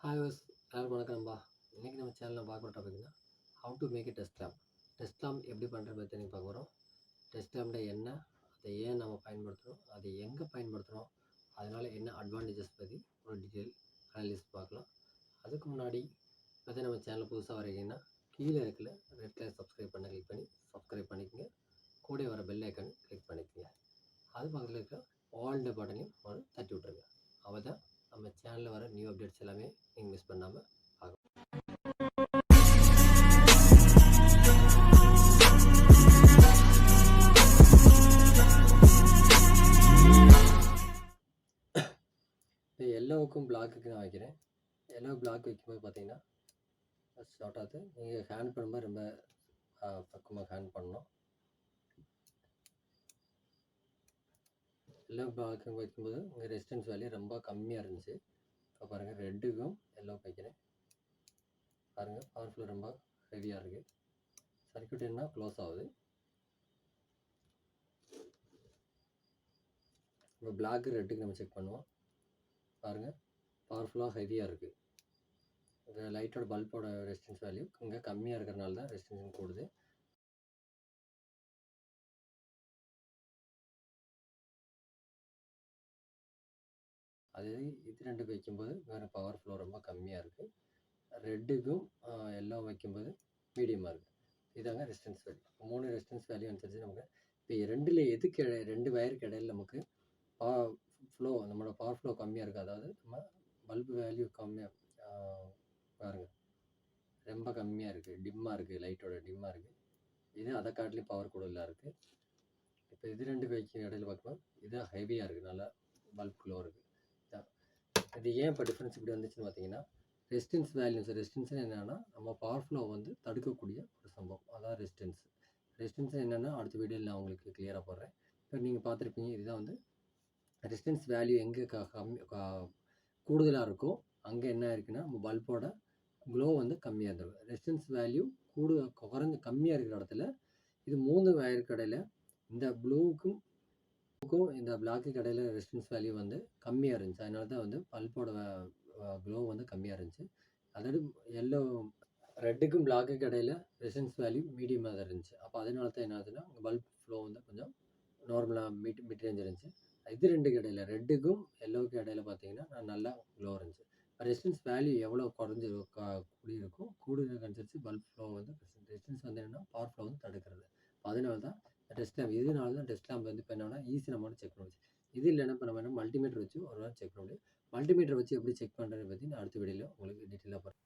Hi was எல்லாருக்கும் வணக்கம்ப்பா. இன்றைக்கி நம்ம சேனலில் பார்க்குற டாபிக்னா how to make test lamp. Test lamp எப்படி பண்ணுறது பற்றி நீங்கள் பார்க்க போகிறோம். டெஸ்ட் லேம்ப்ட என்ன, அதை ஏன் நம்ம பயன்படுத்துகிறோம், அதை எங்கே பயன்படுத்துகிறோம், அதனால் என்ன அட்வான்டேஜஸ் பற்றி ஒரு டீட்டெயில் அனலிஸ்ட் பார்க்கலாம். அதுக்கு முன்னாடி பார்த்தா நம்ம சேனல் புதுசாக வரீங்கன்னா கீழே இருக்கிற ரெட் கலர் சப்ஸ்கிரைப் பண்ண கிளிக் பண்ணி சப்ஸ்கிரைப் பண்ணிக்கோங்க. கூட வர பெல் ஐக்கனை கிளிக் பண்ணிக்கோங்க. அது பக்கத்தில் இருக்கிற ஆல் த பட்டனையும் ஒரு தட்டி விட்ருங்க. அவள் தான் நம்ம சேனலில் வர நியூ அப்டேட்ஸ் எல்லாமே நீங்கள் மிஸ் பண்ணாமல் பார்க்கலாம். இப்போ எல்லோவுக்கும் பிளாக்குக்கு நான் வைக்கிறேன். எல்லோ பிளாக் வைக்கும்போது பார்த்தீங்கன்னா ஷார்ட் ஆகுது. நீங்கள் ஹேண்ட் பண்ணும்போது ரொம்ப பக்கமாக ஹேண்ட் பண்ணணும். எல்லோ பிளாக் வைக்கும்போது உங்கள் ரெசிஸ்டன்ஸ் வேல்யூ ரொம்ப கம்மியாக இருந்துச்சு. இப்போ பாருங்கள், ரெட்டுக்கும் எல்லோ வைக்கிறேன். பாருங்கள், பவர்ஃபுல் ரொம்ப ஹெவியாக இருக்குது. சர்க்யூட் என்ன க்ளோஸ் ஆகுது. இப்போ பிளாக்கு ரெட்டுக்கு நம்ம செக் பண்ணுவோம். பாருங்கள், பவர்ஃபுல்லாக ஹெவியாக இருக்குது. இந்த லைட்டோட பல்போட ரெசிஸ்டன்ஸ் வேல்யூ இங்கே கம்மியாக இருக்கிறனால தான் ரெசிஸ்டன்ஸ் கூடுது. அதே இது ரெண்டுக்கு வைக்கும்போது வேறு பவர் ஃப்ளோ ரொம்ப கம்மியாக இருக்குது. ரெட்டுக்கும் எல்லோ வைக்கும்போது மீடியமாக இருக்குது. இதாங்க ரெசிஸ்டன்ஸ் வேல்யூ. 3 ரெசிஸ்டன்ஸ் வேல்யூ அனுசரிச்சு நமக்கு இப்போ ரெண்டில் எதுக்கு ரெண்டு வயருக்கு இடையில் நமக்கு ஃப்ளோ நம்மளோட பவர் ஃப்ளோ கம்மியாக இருக்குது. அதாவது நம்ம பல்பு வேல்யூ கம்மியாக பாருங்கள், ரொம்ப கம்மியாக இருக்குது, டிம்மாக இருக்குது, லைட்டோட டிம்மாக இருக்குது. இது அதை காட்டிலையும் பவர் கூடுதலாக இருக்குது. இப்போ இது ரெண்டுக்கு வைக்க இடையில பார்க்கும்போது இது ஹெவியாக இருக்குது, நல்லா பல்ப் க்ளோ இருக்குது. இது ஏன் இப்போ டிஃப்ரென்ஸ் இப்படி வந்துச்சுன்னு பார்த்தீங்கன்னா, ரெசிஸ்டன்ஸ் வேல்யூஸ். ரெசிஸ்டன்ஸ் என்னென்னா நம்ம பவர் ஃப்ளோ வந்து தடுக்கக்கூடிய ஒரு சம்பவம், அதான் ரெசிஸ்டன்ஸ். ரெசிஸ்டன்ஸ் என்னென்னா அடுத்த வீடியோவில் நான் உங்களுக்கு கிளியராக போடுறேன். இப்போ நீங்கள் பார்த்துருப்பீங்க, இதுதான் வந்து ரெசிஸ்டன்ஸ் வேல்யூ எங்கே கூடுதலாக இருக்கோ அங்கே என்ன இருக்குன்னா நம்ம பல்போட க்ளோ வந்து கம்மியாக இருந்தது. ரெசிஸ்டன்ஸ் வேல்யூ குறைஞ்ச கம்மியாக இருக்கிற இடத்துல இது 3 வயருக்கு இடையில இந்த ப்ளூவுக்கும் இந்த பிளாக்கு இடையில ரெசிஸ்டன்ஸ் வேல்யூ வந்து கம்மியாக இருந்துச்சு. அதனால தான் வந்து பல்போட க்ளோ வந்து கம்மியாக இருந்துச்சு. அதாவது எல்லோ ரெட்டுக்கும் பிளாக்குக்கு இடையில ரெசிஸ்டன்ஸ் வேல்யூ மீடியமாக தான் இருந்துச்சு. அப்போ அதனால தான் என்ன ஆகுதுன்னா பல்ப் ஃப்ளோ வந்து கொஞ்சம் நார்மலாக மிட் ரேஞ்ச் இருந்துச்சு. இது ரெண்டுக்கு இடையில ரெட்டுக்கும் எல்லோவுக்கு இடையில பார்த்தீங்கன்னா நல்லா க்ளோ இருந்துச்சு. ரெசிஸ்டன்ஸ் வேல்யூ எவ்வளோ கூடி இருக்கும், கூடுதலுக்கு அனுசரித்து பல்ப் ஃப்ளோ வந்து ரெசிஸ்டன்ஸ் வந்து என்னென்னா பவர் ஃப்ளோ வந்து தடுக்கிறது. அதனால தான் டெஸ்ட் லேம்ப். இதனால தான் டெஸ்ட் லேம்ப் வந்து இப்போ என்னன்னா ஈஸி நம்ம செக் பண்ண முடியும். இது இல்லைன்னா இப்போ நம்ம என்ன மல்டிமீட்டர் வச்சு ஒரு நாள் செக் பண்ண முடியும். மல்டிமீட்டர் வச்சு எப்படி செக் பண்ணுறதை பற்றி நான் அடுத்த வீடியோவில் உங்களுக்கு டீட்டெயிலாக போகிறேன்.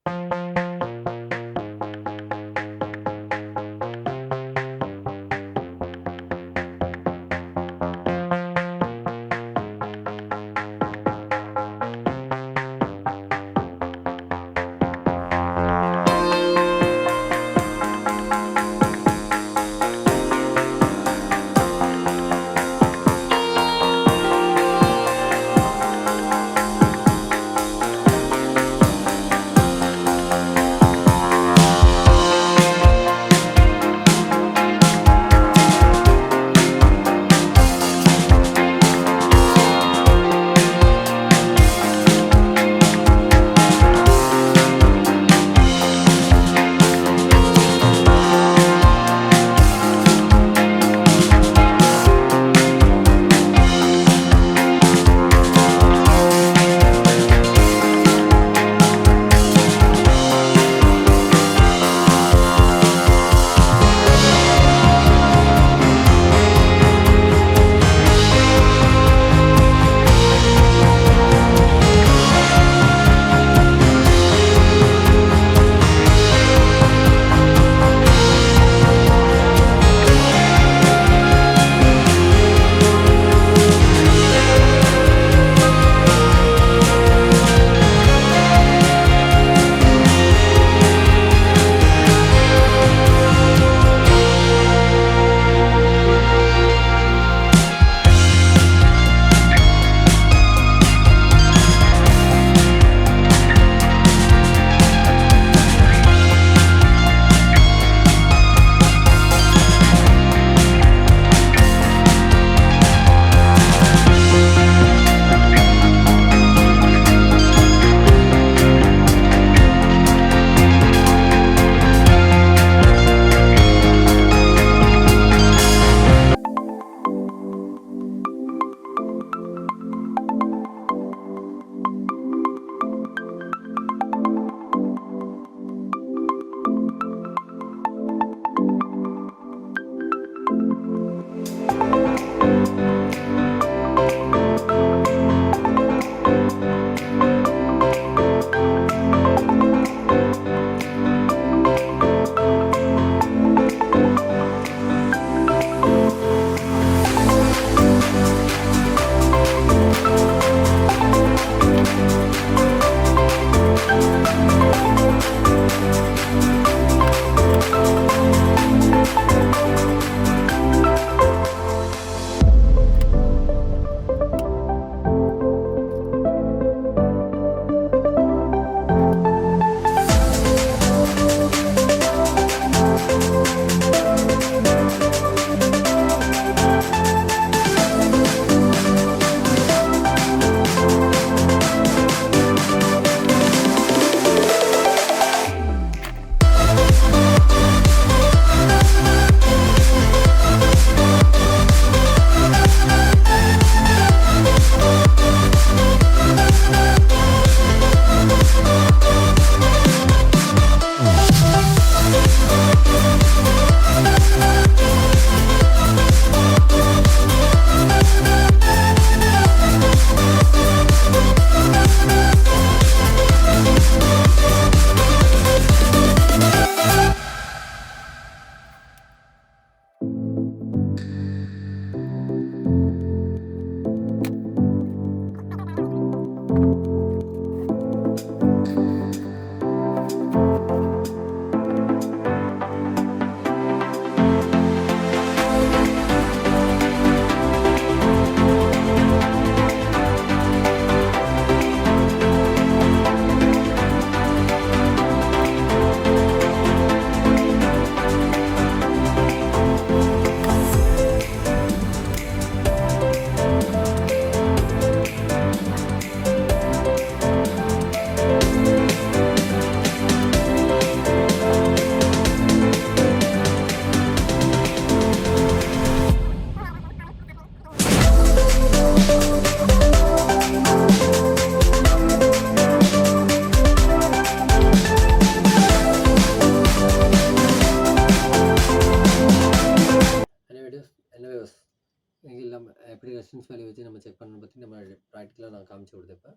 ரெசிஸ்டன்ஸ் வேல்யூ வச்சு நம்ம செக் பண்ணணும் பற்றி நம்ம ப்ராக்டிக்கலாக நான் காமிச்சு கொடுத்தேன். இப்போ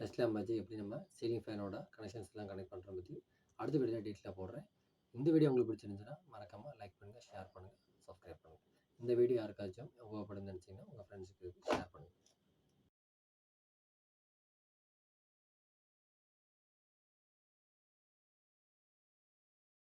டெஸ்ட் லேம்ப் வச்சு எப்படி நம்ம சீலிங் ஃபேனோட கனெக்ஷன்ஸ்லாம் கனெக்ட் பண்ணுறத பற்றி அடுத்த வீடியோவில் டீட்டெயிலாக போடுறேன். இந்த வீடியோ உங்களுக்கு பிடிச்சிருந்துச்சுன்னா மறக்காமல் லைக் பண்ணுங்கள், ஷேர் பண்ணுங்கள், சப்ஸ்கிரைப் பண்ணுங்கள். இந்த வீடியோ யாருக்காச்சும் உங்கள்